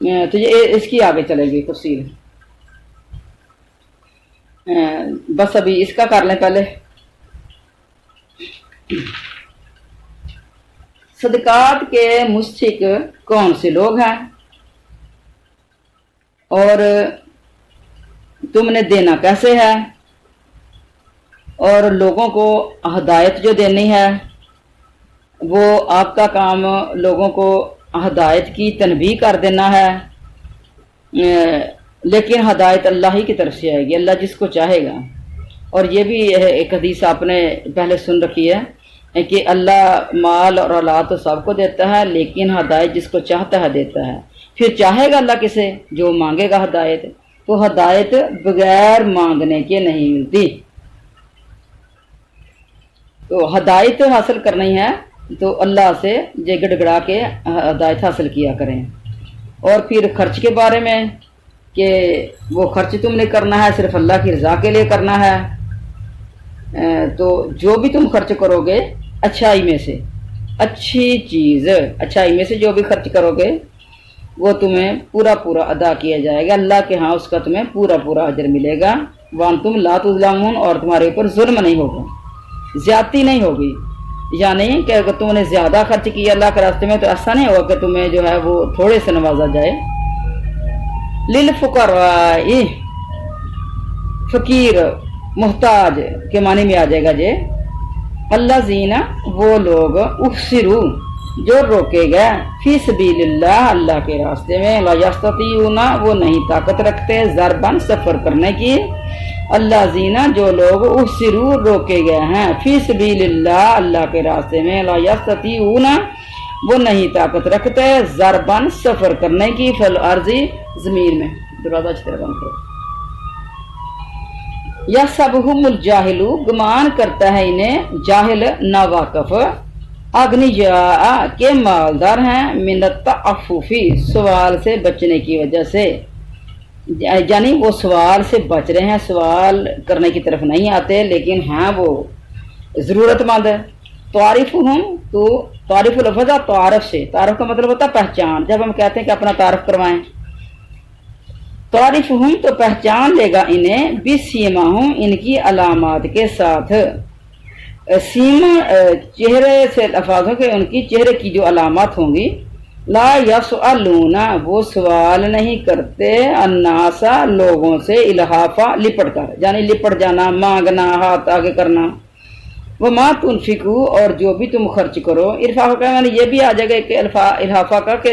تو یہ اس کی آگے چلے گی تفصیل، بس ابھی اس کا کر لیں پہلے۔ صدقات کے مستحق کون سے لوگ ہیں اور تم نے دینا کیسے ہے، اور لوگوں کو ہدایت جو دینی ہے وہ آپ کا کام لوگوں کو ہدایت کی تنبیہ کر دینا ہے، لیکن ہدایت اللہ ہی کی طرف سے آئے گی، اللہ جس کو چاہے گا۔ اور یہ بھی ایک حدیث آپ نے پہلے سن رکھی ہے کہ اللہ مال اور اولاد تو سب کو دیتا ہے، لیکن ہدایت جس کو چاہتا ہے دیتا ہے۔ پھر چاہے گا اللہ کسے، جو مانگے گا ہدایت، تو ہدایت بغیر مانگنے کے نہیں ملتی۔ تو ہدایت حاصل کرنی ہے تو اللہ سے جے گڑ گڑا کے ہدایت حاصل کیا کریں۔ اور پھر خرچ کے بارے میں کہ وہ خرچ تم نے کرنا ہے صرف اللہ کی رضا کے لیے کرنا ہے، تو جو بھی تم خرچ کرو گے اچھائی میں سے، اچھی چیز اچھائی میں سے جو بھی خرچ کرو گے وہ تمہیں پورا پورا ادا کیا جائے گا، اللہ کے ہاں اس کا تمہیں پورا پورا اجر ملے گا۔ وانتم لا تظلمون، اور تمہارے اوپر ظلم نہیں ہوگا، زیادتی نہیں ہوگی، یعنی کہ اگر تم نے زیادہ خرچ کیا اللہ کے راستے میں تو ایسا نہیں ہوگا کہ تمہیں جو ہے وہ تھوڑے سے نوازا جائے۔ للفقراء، فقیر محتاج کے معنی میں آ جائے گا جے، اللہ زینا وہ لوگ احسرو جو روکے گئے، فی سبیل اللہ اللہ کے راستے میں، لا یستطیعون وہ نہیں طاقت رکھتے، ضربن سفر کرنے کی، اللہ زینا جو لوگ احسرو روکے گئے ہیں، فی سبیل اللہ اللہ کے راستے میں، لا یستطیعون وہ نہیں طاقت رکھتے، ضربن سفر کرنے کی، فی الارض زمین میں۔ دروازہ اچھی طرح بند کرو۔ یحسبہم الجاہل گمان کرتا ہے انہیں جاہل ناواقف، اغنیاء کے مالدار ہیں، من التعفف سوال سے بچنے کی وجہ سے، یعنی وہ سوال سے بچ رہے ہیں، سوال کرنے کی طرف نہیں آتے، لیکن ہیں وہ ضرورت مند۔ تعارفہم، تو تعارف لفظ تعارف سے، تعارف کا مطلب ہوتا ہے پہچان، جب ہم کہتے ہیں کہ اپنا تعارف کروائیں، تعارفہم تو پہچان لے گا انہیں، بسیماہم ان کی علامات کے ساتھ، سیما چہرے سے الفاظوں کے ان کی چہرے کی جو علامات ہوں گی، لا یسألون وہ سوال نہیں کرتے، الناس لوگوں سے، الحافا لپٹ کر، یعنی لپٹ جانا، مانگنا، ہاتھ آگے کرنا، وما تنفقوا اور جو بھی تم خرچ کرو، ارفاق کا یعنی یہ بھی آ جائے گا کہ الحافا کا کہ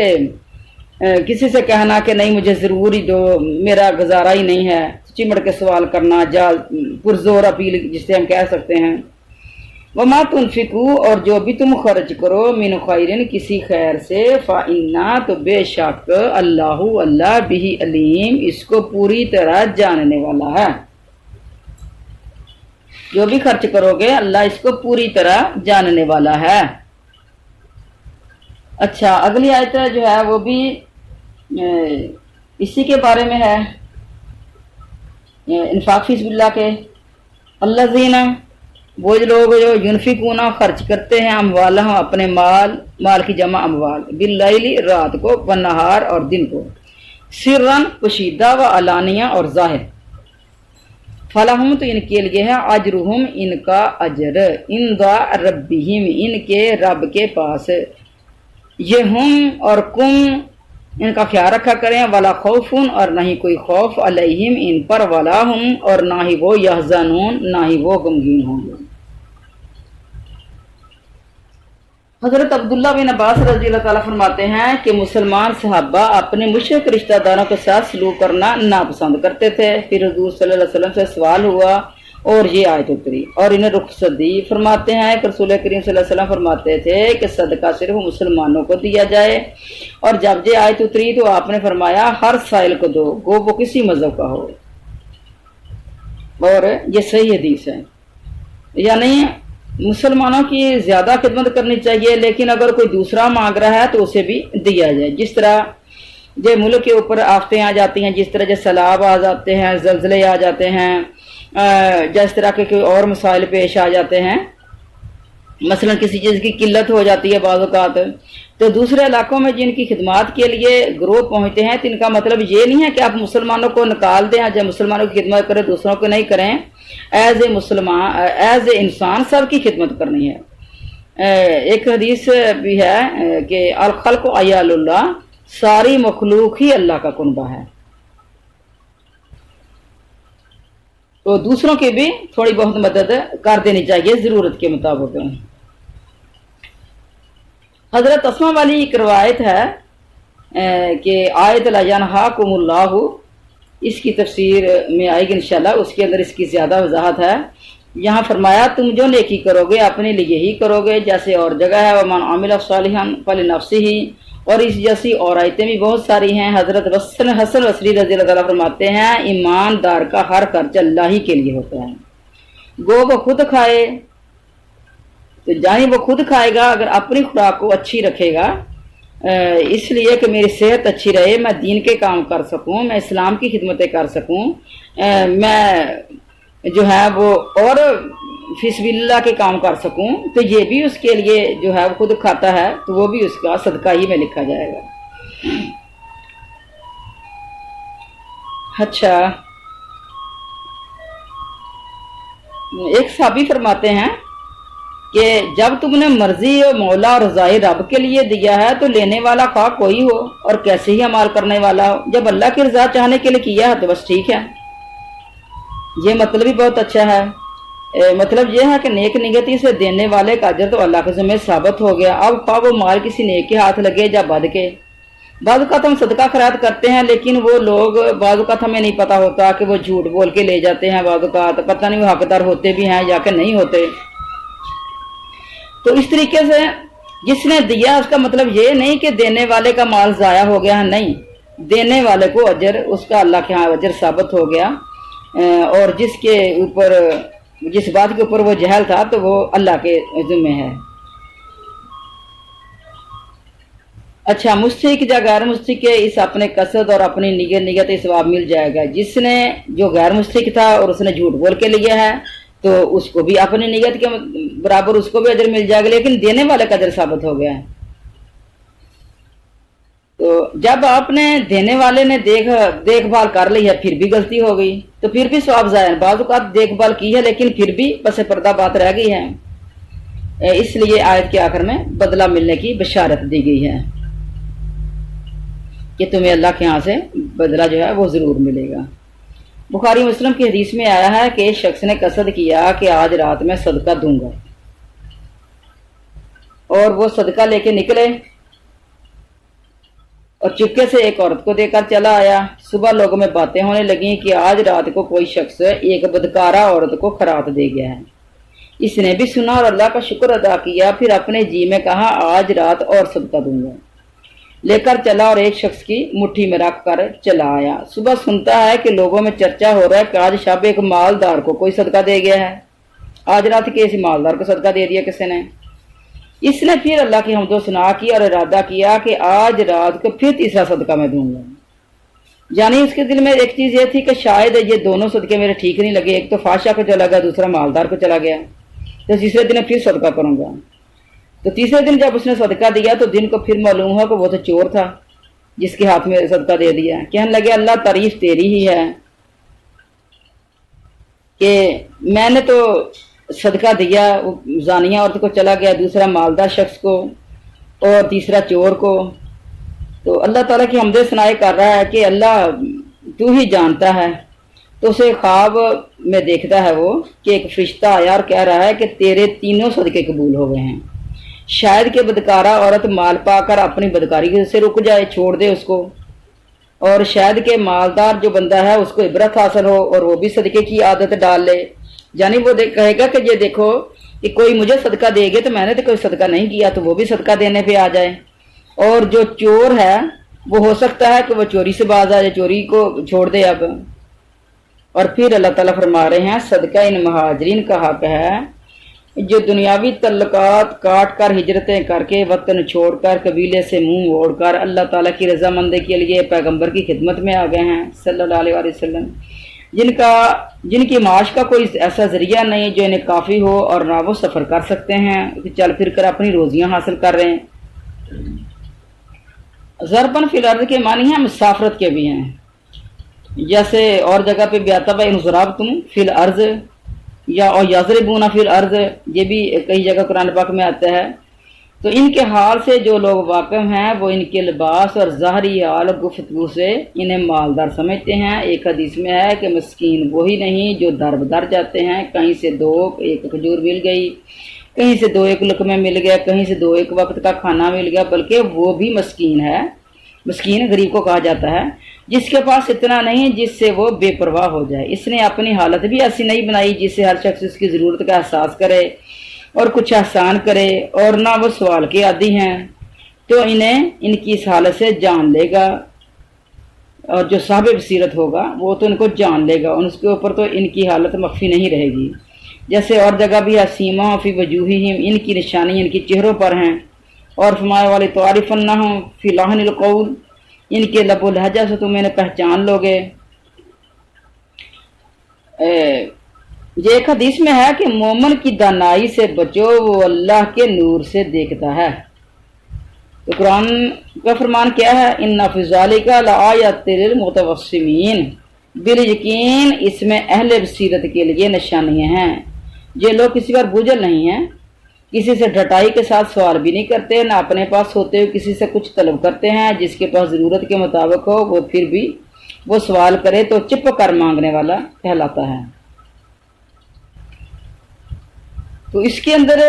کسی سے کہنا کہ نہیں مجھے ضروری دو، میرا گزارا ہی نہیں ہے، چمڑ کے سوال کرنا، جال پرزور اپیل جس سے ہم کہہ سکتے ہیں۔ وما تنفقوا اور جو بھی تم خرچ کرو، من خیرن کسی خیر سے، فإنا تو بے شک اللہ اللہ بہ علیم اس کو پوری طرح جاننے والا ہے، جو بھی خرچ کرو گے اللہ اس کو پوری طرح جاننے والا ہے۔ اچھا اگلی آیت جو ہے وہ بھی اسی کے بارے میں ہے، انفاق فی سبیل اللہ کے، الذین وہ لوگ جو ینفقون خرچ کرتے ہیں، اموالہم اپنے مال کی جمع اموال، باللیل رات کو، والنہار اور دن کو، سرًا پوشیدہ و علانیہ اور ظاہر، فلہم تو ان کے لیے ہے، اجرہم ان کا اجر، عند ربہم ان کے رب کے پاس، یہ ہم اور کم ان کا خیال رکھا کریں، ولا خوف اور نہ ہی کوئی خوف، علیہم ان پر، ولا ہم اور نہ ہی وہ، یحزنون نہ ہی وہ غمگین ہوں گے۔ حضرت عبداللہ بن عباس رضی اللہ تعالیٰ فرماتے ہیں کہ مسلمان صحابہ اپنے مشرک رشتہ داروں کے ساتھ سلوک کرنا ناپسند کرتے تھے، پھر حضور صلی اللہ علیہ وسلم سے سوال ہوا اور یہ آیت اتری اور انہیں رخصت دی۔ فرماتے ہیں کہ رسول کریم صلی اللہ علیہ وسلم فرماتے تھے کہ صدقہ صرف مسلمانوں کو دیا جائے، اور جب یہ آیت اتری تو آپ نے فرمایا ہر سائل کو دو، گو وہ کسی مذہب کا ہو، اور یہ صحیح حدیث ہے، یعنی مسلمانوں کی زیادہ خدمت کرنی چاہیے، لیکن اگر کوئی دوسرا مانگ رہا ہے تو اسے بھی دیا جائے۔ جس طرح جو ملک کے اوپر آفتیں آ جاتی ہیں، جس طرح جو سیلاب آ جاتے ہیں، زلزلے آ جاتے ہیں، جس طرح کے کوئی اور مسائل پیش آ جاتے ہیں، مثلا کسی چیز کی قلت ہو جاتی ہے بعض اوقات، تو دوسرے علاقوں میں جن کی خدمات کے لیے گروہ پہنچتے ہیں تو ان کا مطلب یہ نہیں ہے کہ آپ مسلمانوں کو نکال دیں، جب مسلمانوں کی خدمت کریں دوسروں کو نہیں کریں۔ ایز اے مسلمان، ایز اے انسان سب کی خدمت کرنی ہے۔ ایک حدیث بھی ہے کہ الخلق عیال اللہ، ساری مخلوق ہی اللہ کا کنبہ ہے۔ تو دوسروں کی بھی تھوڑی بہت مدد کر دینی چاہیے ضرورت کے مطابق۔ حضرت اسماء والی ایک روایت ہے کہ آیت لا ینہاکم اللہ، اس کی تفسیر میں آئے گی انشاءاللہ، اس کے اندر اس کی زیادہ وضاحت ہے۔ یہاں فرمایا تم جو نیکی کرو گے اپنے لیے ہی کرو گے، جیسے اور جگہ ہے ومن عمل صالحا فلنفسہ، اور اس جیسی اور آیتیں بھی بہت ساری ہیں۔ حضرت حسن بصری رضی اللہ تعالیٰ فرماتے ہیں ایماندار کا ہر خرچ اللہ ہی کے لیے ہوتا ہے، گو وہ خود کھائے تو جانی وہ خود کھائے گا اگر اپنی خوراک کو اچھی رکھے گا، اس لیے کہ میری صحت اچھی رہے، میں دین کے کام کر سکوں، میں اسلام کی خدمتیں کر سکوں، میں جو ہے وہ اور فی سبیل اللہ کے کام کر سکوں، تو یہ بھی اس کے لیے جو ہے وہ خود کھاتا ہے تو وہ بھی اس کا صدقہ ہی میں لکھا جائے گا۔ اچھا، ایک صحابی فرماتے ہیں کہ جب تم نے مرضی مولا اور رضائے رب کے لیے دیا ہے تو لینے والا خواہ کوئی ہو اور کیسے ہی عمال کرنے والا ہو، جب اللہ کی رضا چاہنے کے لیے کیا ہے تو بس ٹھیک ہے۔ یہ مطلب بھی بہت اچھا ہے۔ مطلب یہ ہے کہ نیک نیتی سے دینے والے کا اجر تو اللہ کے ذمہ ثابت ہو گیا۔ اب خواہ وہ مال کسی نیک کے ہاتھ لگے یا بد کے۔ بعض اوقات ہم صدقہ خیرات کرتے ہیں لیکن وہ لوگ بعض اوقات ہمیں نہیں پتہ ہوتا کہ وہ جھوٹ بول کے لے جاتے ہیں، بعض اوقات پتہ نہیں وہ حقدار ہوتے بھی ہیں یا کہ نہیں ہوتے۔ تو اس طریقے سے جس نے دیا اس کا مطلب یہ نہیں کہ دینے والے کا مال ضائع ہو گیا ہے، نہیں، دینے والے کو اجر اس کا اللہ کے ہاں اجر ثابت ہو گیا، اور جس بات کے اوپر وہ جہل تھا تو وہ اللہ کے ذمہ ہے۔ اچھا، مستحق یا غیر مستحق کے اس اپنے قصد اور اپنی نیت ثواب مل جائے گا۔ جس نے جو غیر مستحق تھا اور اس نے جھوٹ بول کے لیا ہے تو اس کو بھی اپنی نیت کے برابر اس کو بھی اجر مل جائے گا، لیکن دینے والے کا اجر ثابت ہو گیا ہے۔ تو جب آپ نے دینے والے نے دیکھ بھال کر لی ہے پھر بھی غلطی ہو گئی تو پھر بھی ثواب ضائع، بعض اوقات دیکھ بھال کی ہے لیکن پھر بھی پس پردہ بات رہ گئی ہے، اس لیے آیت کے آخر میں بدلہ ملنے کی بشارت دی گئی ہے کہ تمہیں اللہ کے ہاں سے بدلہ جو ہے وہ ضرور ملے گا۔ بخاری مسلم کی حدیث میں آیا ہے کہ ایک شخص نے قصد کیا کہ آج رات میں صدقہ دوں گا، اور وہ صدقہ لے کے نکلے اور چپکے سے ایک عورت کو دے کر چلا آیا۔ صبح لوگوں میں باتیں ہونے لگیں کہ آج رات کو کوئی شخص ایک بدکارہ عورت کو خرات دے گیا ہے۔ اس نے بھی سنا اور اللہ کا شکر ادا کیا، پھر اپنے جی میں کہا آج رات اور صدقہ دوں گا، لے کر چلا اور ایک شخص کی مٹھی میں رکھ کر چلا آیا۔ صبح سنتا ہے کہ لوگوں میں چرچا ہو رہا ہے کہ آج شب ایک مالدار کو کوئی صدقہ دے گیا ہے، آج رات کسی مالدار کو صدقہ دے دیا کسی نے۔ اس نے پھر اللہ کی حمد و ثنا کی اور ارادہ کیا کہ آج رات کو پھر تیسرا صدقہ میں دوں گا، یعنی اس کے دل میں ایک چیز یہ تھی کہ شاید یہ دونوں صدقے میرے ٹھیک نہیں لگے، ایک تو فاشا کو چلا گیا دوسرا مالدار کو چلا گیا، تو تیسرے دن پھر صدقہ کروں گا۔ تو تیسرے دن جب اس نے صدقہ دیا تو دن کو پھر معلوم ہوا کہ وہ تو چور تھا جس کے ہاتھ میں صدقہ دے دیا۔ کہنے لگے اللہ تعریف تیری ہی ہے کہ میں نے تو صدقہ دیا زانیہ عورت کو چلا گیا، دوسرا مالدار شخص کو اور تیسرا چور کو۔ تو اللہ تعالیٰ کی حمد ثنائی کر رہا ہے کہ اللہ تو ہی جانتا ہے۔ تو اسے خواب میں دیکھتا ہے وہ کہ ایک فرشتہ آیا اور کہہ رہا ہے کہ تیرے تینوں صدقے قبول ہو گئے ہیں، شاید کہ بدکارہ عورت مال پا کر اپنی بدکاری سے رک جائے، چھوڑ دے اس کو، اور شاید کہ مالدار جو بندہ ہے اس کو عبرت حاصل ہو اور وہ بھی صدقے کی عادت ڈال لے، یعنی وہ کہے گا کہ یہ دیکھو کہ کوئی مجھے صدقہ دے گے تو میں نے تو کوئی صدقہ نہیں کیا، تو وہ بھی صدقہ دینے پہ آ جائے۔ اور جو چور ہے وہ ہو سکتا ہے کہ وہ چوری سے باز آ جائے، چوری کو چھوڑ دے اب۔ اور پھر اللہ تعالیٰ فرما رہے ہیں صدقہ ان مہاجرین کا حق ہے جو دنیاوی تعلقات کاٹ کر ہجرتیں کر کے وطن چھوڑ کر قبیلے سے منہ موڑ کر اللہ تعالیٰ کی رضامندی کے لیے پیغمبر کی خدمت میں آ گئے ہیں صلی اللہ علیہ وسلم، جن کی معاش کا کوئی ایسا ذریعہ نہیں جو انہیں کافی ہو اور نہ وہ سفر کر سکتے ہیں، چل پھر کر اپنی روزیاں حاصل کر رہے ہیں۔ ضربن فی الارض کے معنی ہیں مسافرت کے بھی ہیں، جیسے اور جگہ پہ بھی آتا ہے ان ضربتم فی الارض یا اور یضربون فی الارض، یہ بھی کئی جگہ قرآن پاک میں آتا ہے۔ تو ان کے حال سے جو لوگ واقف ہیں وہ ان کے لباس اور ظاہری حال اور گفتگو سے انہیں مالدار سمجھتے ہیں۔ ایک حدیث میں ہے کہ مسکین وہی نہیں جو در بدر جاتے ہیں، کہیں سے دو ایک کھجور مل گئی، کہیں سے دو ایک لقمے مل گیا، کہیں سے دو ایک وقت کا کھانا مل گیا، بلکہ وہ بھی مسکین ہے۔ مسکین غریب کو کہا جاتا ہے جس کے پاس اتنا نہیں جس سے وہ بے پرواہ ہو جائے۔ اس نے اپنی حالت بھی ایسی نہیں بنائی جس سے ہر شخص اس کی ضرورت کا احساس کرے اور کچھ احسان کرے، اور نہ وہ سوال کے عادی ہیں، تو انہیں ان کی اس حالت سے جان لے گا، اور جو صاحب بصیرت ہوگا وہ تو ان کو جان لے گا، اور اس کے اوپر تو ان کی حالت مخفی نہیں رہے گی۔ جیسے اور جگہ بھی سیما فی وجوہہم، ان کی نشانی ان کی چہروں پر ہیں، اور فرمایا والے تعرفنہم فی لحن القول، ان کے لب و لہجہ سے تم انہیں پہچان لو گے۔ یہ ایک حدیث میں ہے کہ مومن کی دانائی سے بچو، وہ اللہ کے نور سے دیکھتا ہے۔ تو قرآن کا فرمان کیا ہے؟ ان فی ذالک لآیات للمتوسمین، بالیقین اس میں اہل بصیرت کے لیے نشانیاں ہیں۔ یہ لوگ کسی پر بوجھل نہیں ہیں، کسی سے ڈٹائی کے ساتھ سوال بھی نہیں کرتے، نہ اپنے پاس ہوتے ہوئے کسی سے کچھ طلب کرتے ہیں۔ جس کے پاس ضرورت کے مطابق ہو وہ پھر بھی وہ سوال کرے تو چپ کر مانگنے والا کہلاتا ہے۔ تو اس کے اندر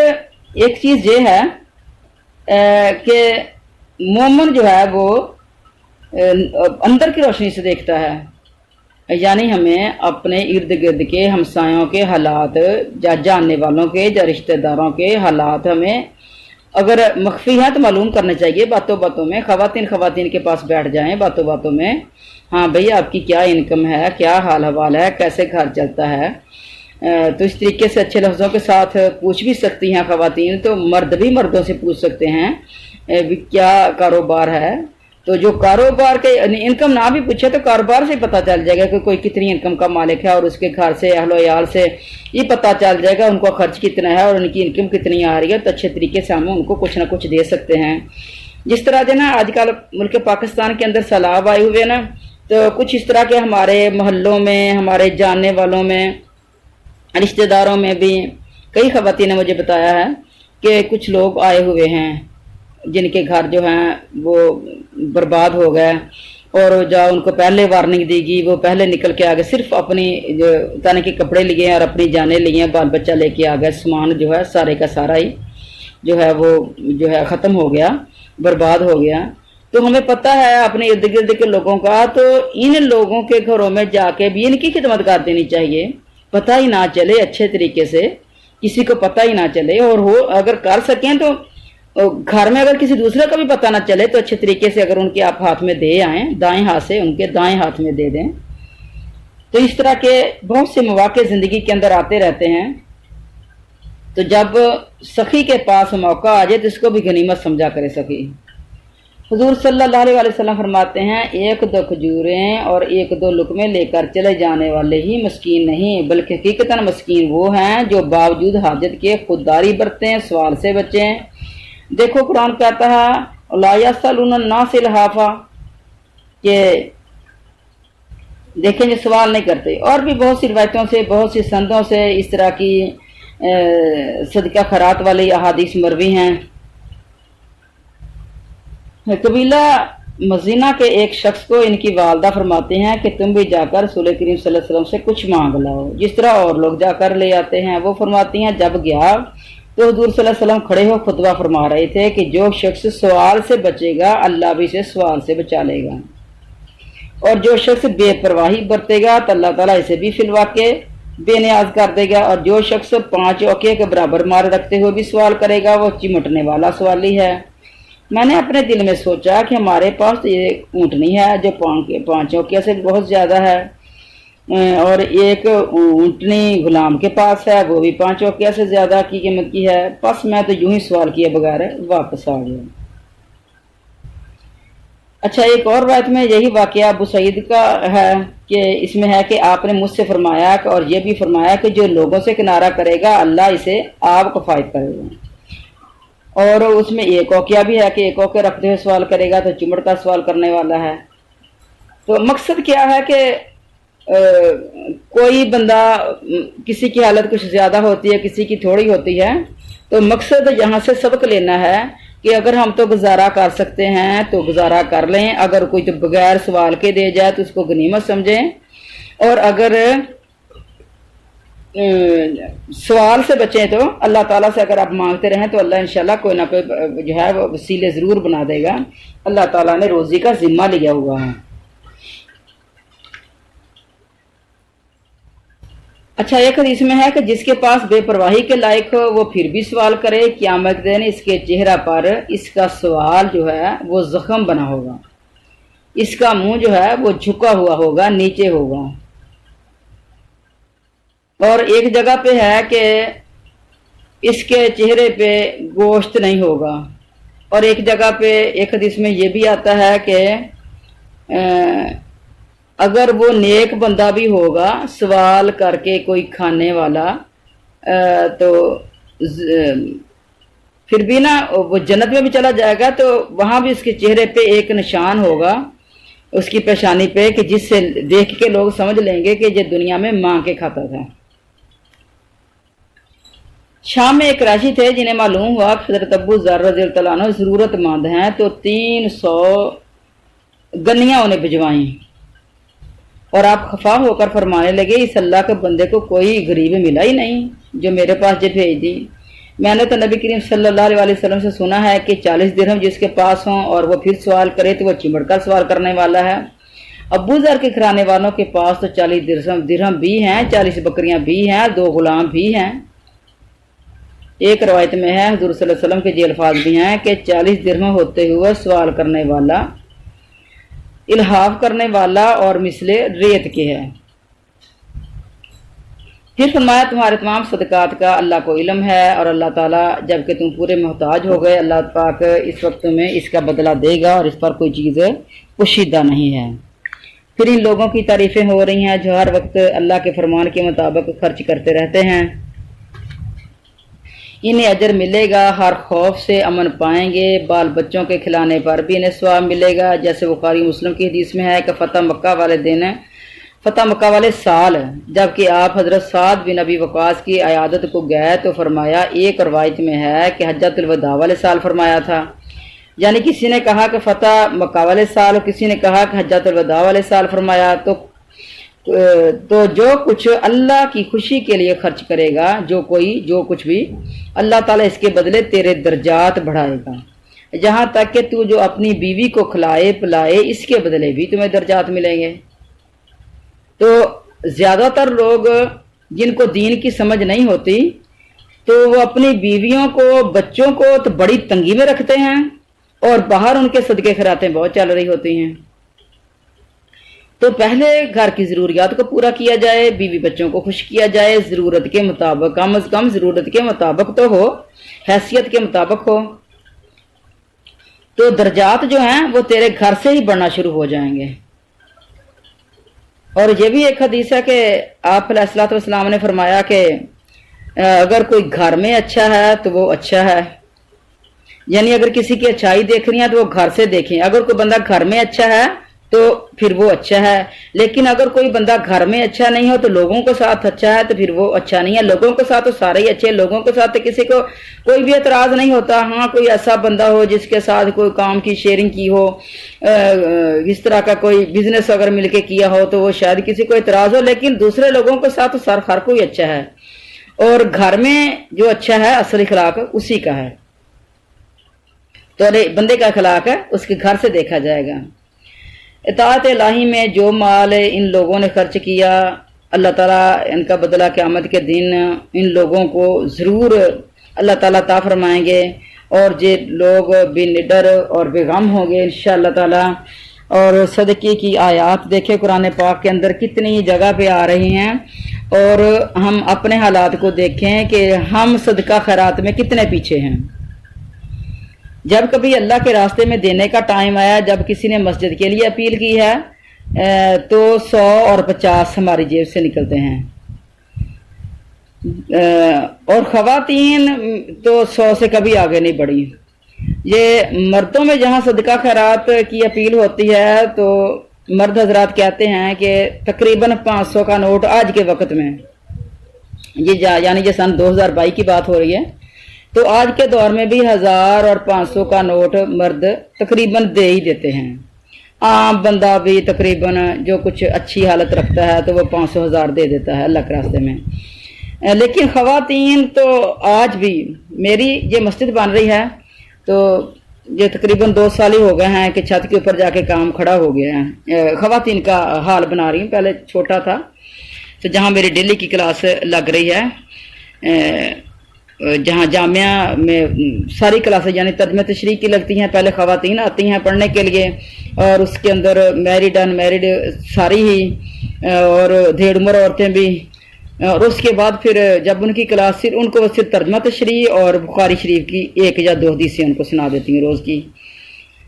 ایک چیز یہ ہے کہ مومن جو ہے وہ اندر کی روشنی سے دیکھتا ہے، یعنی ہمیں اپنے ارد گرد کے ہمسایوں کے حالات، یا جاننے والوں کے یا رشتہ داروں کے حالات ہمیں اگر مخفی ہیں تو معلوم کرنا چاہیے۔ باتوں باتوں میں خواتین کے پاس بیٹھ جائیں، باتوں باتوں میں، ہاں بھئی آپ کی کیا انکم ہے، کیا حال حوال ہے، کیسے گھر چلتا ہے، تو اس طریقے سے اچھے لفظوں کے ساتھ پوچھ بھی سکتی ہیں خواتین۔ تو مرد بھی مردوں سے پوچھ سکتے ہیں کیا کاروبار ہے، تو جو کاروبار کے انکم نہ بھی پوچھے تو کاروبار سے پتہ چل جائے گا کہ کوئی کتنی انکم کا مالک ہے، اور اس کے گھر سے اہل و عیال سے یہ پتہ چل جائے گا ان کو خرچ کتنا ہے اور ان کی انکم کتنی آ رہی ہے، تو اچھے طریقے سے ہم ان کو کچھ نہ کچھ دے سکتے ہیں۔ جس طرح جو نا آج کل ملک پاکستان کے اندر سیلاب آئے ہوئے نا، تو کچھ اس طرح کے ہمارے محلوں میں، ہمارے جاننے والوں میں، رشتہ داروں میں بھی کئی خواتین نے مجھے بتایا ہے کہ کچھ لوگ آئے ہوئے ہیں جن کے گھر جو ہیں وہ برباد ہو گئے، اور جا ان کو پہلے وارننگ دی گئی وہ پہلے نکل کے آ گئے، صرف اپنی جو تانے کے کپڑے لیے اور اپنی جانیں لیے، بال بچہ لے کے آ گئے، سامان جو ہے سارے کا سارا ہی جو ہے وہ جو ہے ختم ہو گیا، برباد ہو گیا۔ تو ہمیں پتہ ہے اپنے ارد گرد کے لوگوں کا، تو ان لوگوں کے گھروں میں جا کے بھی ان کی خدمت کر دینی چاہیے، پتہ ہی نہ چلے اچھے طریقے سے، کسی کو پتہ ہی نہ چلے، اور ہو اگر کر سکیں تو گھر میں اگر کسی دوسرے کا بھی پتہ نہ چلے تو اچھے طریقے سے اگر ان کے آپ ہاتھ میں دے آئیں، دائیں ہاتھ سے ان کے دائیں ہاتھ میں دے دیں۔ تو اس طرح کے بہت سے مواقع زندگی کے اندر آتے رہتے ہیں، تو جب سخی کے پاس موقع آ جائے تو اس کو بھی غنیمت سمجھا کرے سخی۔ حضور صلی اللہ علیہ وسلم فرماتے ہیں ایک دو کھجوریں اور ایک دو لقمے لے کر چلے جانے والے ہی مسکین نہیں، بلکہ حقیقتاً مسکین وہ ہیں جو باوجود حاجت کے خودداری برتیں، سوال سے بچیں۔ دیکھو قرآن کہتا ہے لا یسألون الناس الحافا، کہ دیکھیں جو سوال نہیں کرتے۔ اور بھی بہت سی روایتوں سے، بہت سی سندوں سے اس طرح کی صدقہ خیرات والی احادیث مروی ہیں۔ قبیلہ مزینہ کے ایک شخص کو ان کی والدہ فرماتے ہیں کہ تم بھی جا کر رسول کریم صلی اللہ علیہ وسلم سے کچھ مانگ لاؤ، جس طرح اور لوگ جا کر لے آتے ہیں۔ وہ فرماتی ہیں جب گیا تو حضور صلی اللہ علیہ وسلم کھڑے ہو خطبہ فرما رہے تھے کہ جو شخص سوال سے بچے گا اللہ بھی اسے سوال سے بچا لے گا، اور جو شخص بے پرواہی برتے گا تو اللہ تعالیٰ اسے بھی فی الواقع بے نیاز کر دے گا، اور جو شخص 5 اوقے کے برابر مار رکھتے ہوئے بھی سوال کرے گا وہ چمٹنے والا سوالی ہے۔ میں نے اپنے دل میں سوچا کہ ہمارے پاس تو یہ اونٹنی ہے جو 5 اوقے سے بہت زیادہ ہے، اور ایک اونٹنی غلام کے پاس ہے وہ بھی 5 اوقیہ سے زیادہ کی قیمت کی ہے، بس میں تو یوں ہی سوال کیے بغیر واپس آ گیا۔ اچھا، ایک اور روایت میں یہی واقعہ ابو سعید کا ہے کہ اس میں ہے کہ آپ نے مجھ سے فرمایا اور یہ بھی فرمایا کہ جو لوگوں سے کنارہ کرے گا اللہ اسے آپ کو فائد کرے گا۔ اور اس میں ایک اوقیہ بھی ہے کہ ایک اوقیہ رکھتے ہوئے سوال کرے گا تو چمڑ کا سوال کرنے والا ہے۔ تو مقصد کیا ہے کہ کوئی بندہ کسی کی حالت کچھ زیادہ ہوتی ہے، کسی کی تھوڑی ہوتی ہے، تو مقصد یہاں سے سبق لینا ہے کہ اگر ہم تو گزارا کر سکتے ہیں تو گزارا کر لیں، اگر کوئی تو بغیر سوال کے دے جائے تو اس کو غنیمت سمجھیں، اور اگر سوال سے بچیں تو اللہ تعالیٰ سے اگر آپ مانگتے رہیں تو اللہ انشاءاللہ کوئی نہ کوئی جو ہے وہ وسیلے ضرور بنا دے گا۔ اللہ تعالیٰ نے روزی کا ذمہ لیا ہوا ہے۔ اچھا، ایک حدیث میں ہے کہ جس کے پاس بے پرواہی کے لائق ہو وہ پھر بھی سوال کرے، قیامت دن اس کے چہرہ پر اس کا سوال جو ہے وہ زخم بنا ہوگا، اس کا منہ جو ہے وہ جھکا ہوا ہوگا، نیچے ہوگا۔ اور ایک جگہ پہ ہے کہ اس کے چہرے پہ گوشت نہیں ہوگا، اور ایک جگہ پہ ایک حدیث میں یہ بھی آتا ہے کہ اگر وہ نیک بندہ بھی ہوگا سوال کر کے کوئی کھانے والا تو پھر بھی نا وہ جنت میں بھی چلا جائے گا، تو وہاں بھی اس کے چہرے پہ ایک نشان ہوگا اس کی پیشانی پہ کہ جس سے دیکھ کے لوگ سمجھ لیں گے کہ یہ دنیا میں مانگ کے کھاتا تھا۔ شام میں ایک راشی تھے جنہیں معلوم ہوا کہ حضرت ابو ذر رضی اللہ عنہ ضرورت مند ہیں، تو 300 گنیاں انہیں بھجوائیں، اور آپ خفا ہو کر فرمانے لگے اس اللہ کے بندے کو کوئی غریب ملا ہی نہیں جو میرے پاس یہ بھیج دی۔ میں نے تو نبی کریم صلی اللہ علیہ وسلم سے سنا ہے کہ 40 درہم جس کے پاس ہوں اور وہ پھر سوال کرے تو وہ چمڑ کا سوال کرنے والا ہے۔ ابو ذر کے گھرانے والوں کے پاس تو 40 درہم بھی ہیں، 40 بکریاں بھی ہیں، 2 غلام بھی ہیں۔ ایک روایت میں ہے حضور صلی اللہ علیہ وسلم کے یہ الفاظ بھی ہیں کہ 40 درہم ہوتے ہوئے سوال کرنے والا الحاف کرنے والا اور مثل ریت کے ہے۔ پھر فرمایا تمہارے تمام صدقات کا اللہ کو علم ہے، اور اللہ تعالیٰ جب کہ تم پورے محتاج ہو گئے اللہ پاک اس وقت میں اس کا بدلہ دے گا، اور اس پر کوئی چیز پوشیدہ نہیں ہے۔ پھر ان لوگوں کی تعریفیں ہو رہی ہیں جو ہر وقت اللہ کے فرمان کے مطابق خرچ کرتے رہتے ہیں، انہیں اجر ملے گا، ہر خوف سے امن پائیں گے، بال بچوں کے کھلانے پر بھی انہیں ثواب ملے گا، جیسے بخاری مسلم کی حدیث میں ہے کہ فتح مکہ والے سال جب کہ آپ حضرت سعد بن ابی وقاص کی عیادت کو گئے تو فرمایا، ایک روایت میں ہے کہ حجۃ الوداع والے سال فرمایا تھا، یعنی کسی نے کہا کہ فتح مکہ والے سال اور کسی نے کہا کہ حجۃ الوداع والے سال فرمایا۔ تو جو کچھ اللہ کی خوشی کے لیے خرچ کرے گا، جو کچھ بھی اللہ تعالیٰ اس کے بدلے تیرے درجات بڑھائے گا، جہاں تک کہ تو جو اپنی بیوی کو کھلائے پلائے اس کے بدلے بھی تمہیں درجات ملیں گے۔ تو زیادہ تر لوگ جن کو دین کی سمجھ نہیں ہوتی تو وہ اپنی بیویوں کو بچوں کو تو بڑی تنگی میں رکھتے ہیں، اور باہر ان کے صدقے خیراتیں بہت چل رہی ہوتی ہیں۔ تو پہلے گھر کی ضروریات کو پورا کیا جائے، بیوی بچوں کو خوش کیا جائے، ضرورت کے مطابق، کم از کم ضرورت کے مطابق تو ہو، حیثیت کے مطابق ہو، تو درجات جو ہیں وہ تیرے گھر سے ہی بڑھنا شروع ہو جائیں گے۔ اور یہ بھی ایک حدیث ہے کہ آپ علیہ الصلوۃ والسلام نے فرمایا کہ اگر کوئی گھر میں اچھا ہے تو وہ اچھا ہے، یعنی اگر کسی کی اچھائی دیکھنی ہے تو وہ گھر سے دیکھیں، اگر کوئی بندہ گھر میں اچھا ہے تو پھر وہ اچھا ہے، لیکن اگر کوئی بندہ گھر میں اچھا نہیں ہو تو لوگوں کے ساتھ اچھا ہے تو پھر وہ اچھا نہیں ہے۔ لوگوں کے ساتھ تو سارے ہی اچھے، لوگوں کے ساتھ کسی کو کوئی بھی اعتراض نہیں ہوتا، ہاں کوئی ایسا بندہ ہو جس کے ساتھ کوئی کام کی شیئرنگ کی ہو، اس طرح کا کوئی بزنس اگر مل کے کیا ہو تو وہ شاید کسی کو اعتراض ہو، لیکن دوسرے لوگوں کے ساتھ تو ہر کوئی اچھا ہے، اور گھر میں جو اچھا ہے اصل اخلاق اسی کا ہے، تو بندے کا اخلاق ہے اس کے گھر سے دیکھا جائے گا۔ اطاعت الہی میں جو مال ان لوگوں نے خرچ کیا اللہ تعالیٰ ان کا بدلہ قیامت کے دن ان لوگوں کو ضرور اللہ تعالیٰ عطا فرمائیں گے، اور یہ لوگ بے نڈر اور بے غم ہوں گے انشاءاللہ تعالیٰ۔ اور صدقے کی آیات دیکھیں قرآن پاک کے اندر کتنی جگہ پہ آ رہی ہیں، اور ہم اپنے حالات کو دیکھیں کہ ہم صدقہ خیرات میں کتنے پیچھے ہیں۔ جب کبھی اللہ کے راستے میں دینے کا ٹائم آیا، جب کسی نے مسجد کے لیے اپیل کی ہے تو 100 اور 50 ہماری جیب سے نکلتے ہیں، اور خواتین تو 100 سے کبھی آگے نہیں بڑھی. یہ مردوں میں جہاں صدقہ خیرات کی اپیل ہوتی ہے تو مرد حضرات کہتے ہیں کہ تقریباً 500 کا نوٹ آج کے وقت میں، یہ یعنی یہ سن 2022 کی بات ہو رہی ہے، تو آج کے دور میں بھی 1000 اور 500 کا نوٹ مرد تقریباً دے ہی دیتے ہیں. عام بندہ بھی تقریباً جو کچھ اچھی حالت رکھتا ہے تو وہ 500 1000 دے دیتا ہے اللہ کے راستے میں. لیکن خواتین تو آج بھی، میری یہ مسجد بن رہی ہے تو یہ تقریباً 2 سال ہی ہو گئے ہیں کہ چھت کے اوپر جا کے کام کھڑا ہو گیا ہے. خواتین کا حال بنا رہی ہوں. پہلے چھوٹا تھا تو جہاں میری ڈیلی کی کلاس لگ رہی ہے، جہاں جامعہ میں ساری کلاسیں یعنی ترجمہ تشریح کی لگتی ہیں، پہلے خواتین آتی ہیں پڑھنے کے لیے، اور اس کے اندر میرڈ ان میرڈ ساری ہی، اور دھیڑ عمر عورتیں بھی. اور اس کے بعد پھر جب ان کی کلاس صرف ان کو صرف ترجمہ تشریح اور بخاری شریف کی 1 یا 2 حدیثیں ان کو سنا دیتی ہیں روز کی.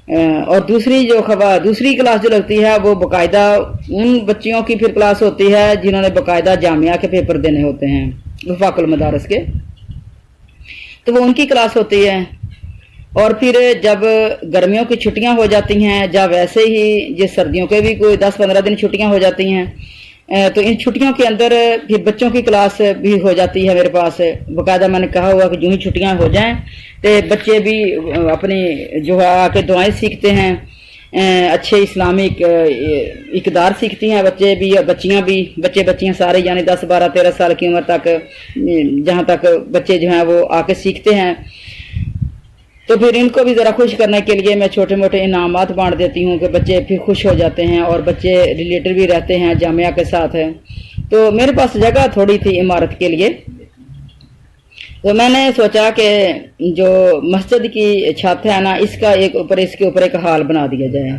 اور دوسری کلاس جو لگتی ہے وہ باقاعدہ ان بچیوں کی پھر کلاس ہوتی ہے جنہوں نے باقاعدہ جامعہ کے پیپر دینے ہوتے ہیں، وفاق المدارس کے، تو وہ ان کی کلاس ہوتی ہے. اور پھر جب گرمیوں کی چھٹیاں ہو جاتی ہیں، جب ویسے ہی یہ سردیوں کے بھی کوئی 10-15 دن چھٹیاں ہو جاتی ہیں، تو ان چھٹیوں کے اندر پھر بچوں کی کلاس بھی ہو جاتی ہے میرے پاس. باقاعدہ میں نے کہا ہوا کہ جو ہی چھٹیاں ہو جائیں تو بچے بھی اپنی جو ہے آ کے دعائیں سیکھتے ہیں، اچھے اسلامک اقدار سیکھتی ہیں بچے بھی اور بچیاں بھی، بچیاں سارے یعنی 10 12 13 سال کی عمر تک جہاں تک بچے جو ہیں وہ آ کے سیکھتے ہیں. تو پھر ان کو بھی ذرا خوش کرنے کے لیے میں چھوٹے موٹے انعامات بانٹ دیتی ہوں کہ بچے پھر خوش ہو جاتے ہیں اور بچے ریلیٹڈ بھی رہتے ہیں جامعہ کے ساتھ. تو میرے پاس جگہ تھوڑی تھی عمارت کے لیے، تو میں نے سوچا کہ جو مسجد کی چھت ہے نا اس کے اوپر ایک ہال بنا دیا جائے.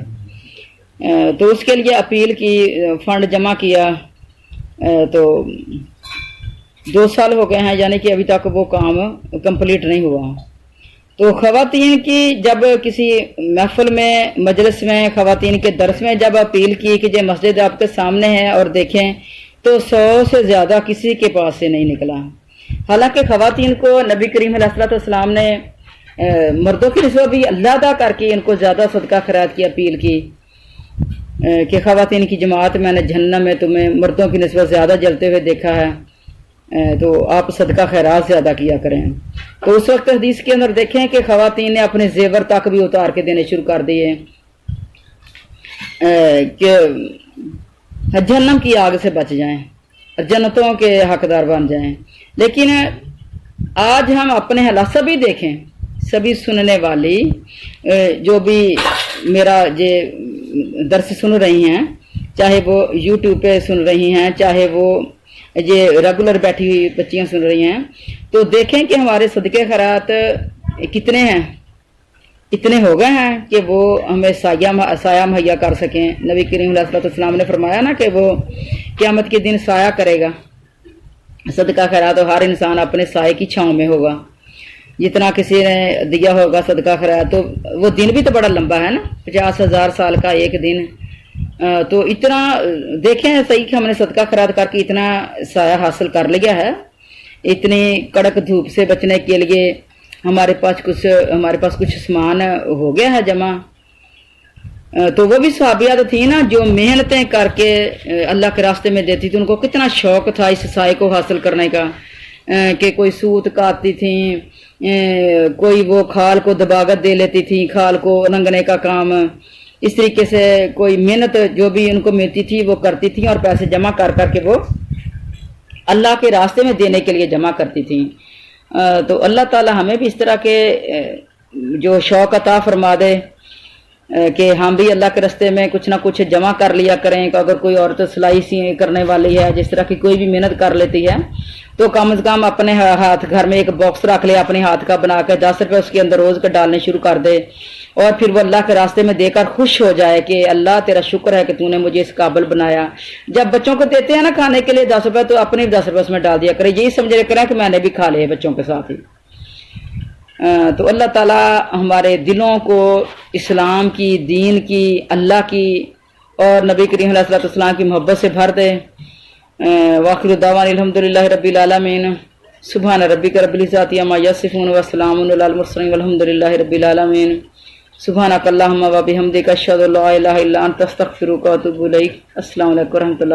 تو اس کے لیے اپیل کی، فنڈ جمع کیا. تو 2 سال ہو گئے ہیں یعنی کہ ابھی تک وہ کام کمپلیٹ نہیں ہوا. تو خواتین کی جب کسی محفل میں، مجلس میں، خواتین کے درس میں جب اپیل کی کہ یہ مسجد آپ کے سامنے ہے اور دیکھیں، تو 100 سے زیادہ کسی کے پاس سے نہیں نکلا. حالانکہ خواتین کو نبی کریم علیہ السلام نے مردوں کی نسبت بھی اللہ ادا کر کے ان کو زیادہ صدقہ خیرات کی اپیل کی کہ خواتین کی جماعت میں نے جہنم میں تمہیں مردوں کی نسبت زیادہ جلتے ہوئے دیکھا ہے، تو آپ صدقہ خیرات زیادہ کیا کریں. تو اس وقت حدیث کے اندر دیکھیں کہ خواتین نے اپنے زیور تک بھی اتار کے دینے شروع کر دیے کہ جہنم کی آگ سے بچ جائیں، جنتوں کے حقدار بن جائیں. لیکن آج ہم اپنے حالات سبھی دیکھیں، سبھی سننے والی جو بھی میرا یہ درس سن رہی ہیں، چاہے وہ یوٹیوب پہ سن رہی ہیں، چاہے وہ یہ ریگولر بیٹھی ہوئی بچیاں سن رہی ہیں، تو دیکھیں کہ ہمارے صدقے خیرات کتنے ہیں، اتنے ہو گئے ہیں کہ وہ ہمیں سایہ مہیا کر سکیں. نبی کریم علیہ السلام نے فرمایا نا کہ وہ قیامت کے دن سایہ کرے گا. صدقہ خیرات ہر انسان اپنے سائے کی چھاؤں میں ہوگا. جتنا کسی نے دیا ہوگا صدقہ خیرات، تو وہ دن بھی تو بڑا لمبا ہے نا، 50,000 سال کا ایک دن. تو اتنا دیکھیں صحیح کہ ہم نے صدقہ خیرات کر کے اتنا سایہ حاصل کر لیا ہے. اتنی کڑک دھوپ سے بچنے کے لیے ہمارے پاس کچھ سامان ہو گیا ہے جمع. تو وہ بھی صحابیات تھی نا جو محنتیں کر کے اللہ کے راستے میں دیتی تھی. ان کو کتنا شوق تھا اس سائے کو حاصل کرنے کا کہ کوئی سوت کاٹتی تھیں، کوئی وہ کھال کو دباغت دے لیتی تھی، کھال کو رنگنے کا کام. اس طریقے سے کوئی محنت جو بھی ان کو ملتی تھی وہ کرتی تھی اور پیسے جمع کر کے وہ اللہ کے راستے میں دینے کے لیے جمع کرتی تھیں. تو اللہ تعالی ہمیں بھی اس طرح کے جو شوق عطا فرما دے کہ ہم بھی اللہ کے راستے میں کچھ نہ کچھ جمع کر لیا کریں. کہ اگر کوئی عورت سلائی کرنے والی ہے، جس طرح کی کوئی بھی محنت کر لیتی ہے، تو کم از کم اپنے ہاتھ گھر میں ایک باکس رکھ لے اپنے ہاتھ کا بنا کے، 10 روپے اس کے اندر روز کے ڈالنے شروع کر دے، اور پھر وہ اللہ کے راستے میں دے کر خوش ہو جائے کہ اللہ تیرا شکر ہے کہ تو نے مجھے اس قابل بنایا. جب بچوں کو دیتے ہیں نا کھانے کے لیے 10 روپے، تو اپنے 10 روپے اس میں ڈال دیا کرے، یہی سمجھ کریں کہ میں نے بھی کھا لے بچوں کے ساتھ ہی. تو اللہ تعالی ہمارے دلوں کو اسلام کی، دین کی، اللہ کی اور نبی کریم علیہ السلام کی محبت سے بھر دے. واخر دعوانا الحمدللہ رب العالمین سبحان ربک رب العزت عما یصفون وسلام علی المرسلین والحمدللہ رب العالمین سبحانک اللہم و بحمدک اشہد ان لا الہ الا انت استغفرک و اتوب الیک۔ السلام علیکم و رحمۃ اللہ۔